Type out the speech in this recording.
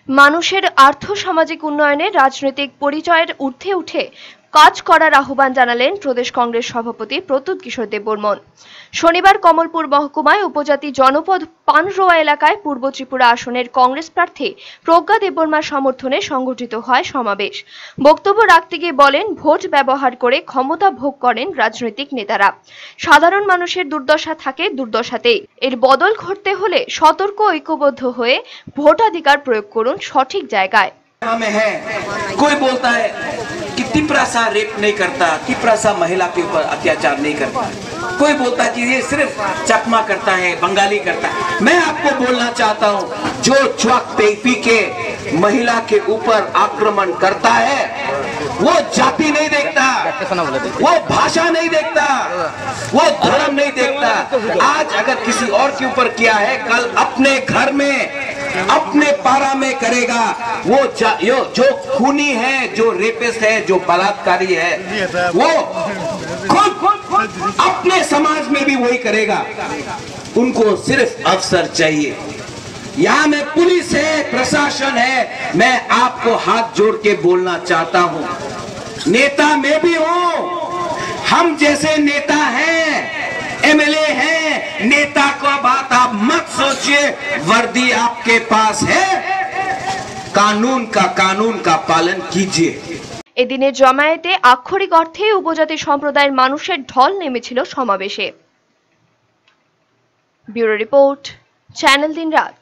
মানুষের আর্থ-সামাজিক উন্নয়নে রাজনৈতিক পরিচয়ের ঊর্ধ্বে উঠে কাজ করার আহ্বান জানালেন প্রদেশ কংগ্রেস সভাপতি প্রদ্যুৎ কিশোর দেববর্মন। শনিবার কমলপুর মহকুমায় উপজাতি জনপদ পানরোয়া এলাকায় পূর্ব ত্রিপুরা আসনের কংগ্রেস প্রার্থী প্রজ্ঞা দেববর্মার সমর্থনে সংগঠিত হয় সমাবেশ। বক্তব্য রাখতে গিয়ে বলেন, ভোট ব্যবহার করে ক্ষমতা ভোগ করেন রাজনৈতিক নেতারা। সাধারণ মানুষের দুর্দশা থাকে দুর্দশাতেই। এর বদল ঘটতে হলে সতর্ক ঐক্যবদ্ধ হয়ে ভোটাধিকার প্রয়োগ করুন সঠিক জায়গায়। में है कोई बोलता है कि तिपरासा रेप नहीं करता, तिपरासा महिला के ऊपर अत्याचार नहीं करता, कोई बोलता है कि ये सिर्फ चकमा करता है, बंगाली करता है। मैं आपको बोलना चाहता हूँ, जो च्वाक पी के महिला के ऊपर आक्रमण करता है वो जाति नहीं देखता, वो भाषा नहीं देखता, वो धर्म नहीं देखता। आज अगर किसी और के ऊपर किया है, कल अपने घर में अपने पारा में करेगा। वो जो खूनी है, जो रेपिस्ट है, जो बलात्कारी है, वो खुद अपने समाज में भी वही करेगा। उनको सिर्फ अवसर चाहिए। यहाँ में पुलिस है, प्रशासन है, मैं आपको हाथ जोड़ के बोलना चाहता हूँ, नेता मैं भी हूँ, हम जैसे नेता हैं, एमएलए हैं, नेता को बात आप मत सोचिए, वर्दी आपके पास है, कानून का पालन कीजिए। এদিনের জমায়েতে আক্ষরিক অর্থে উপজাতি সম্প্রদায়ের মানুষের ঢল নেমেছিল সমাবেশে। ব্যুরো রিপোর্ট, চ্যানেল দিন রাত।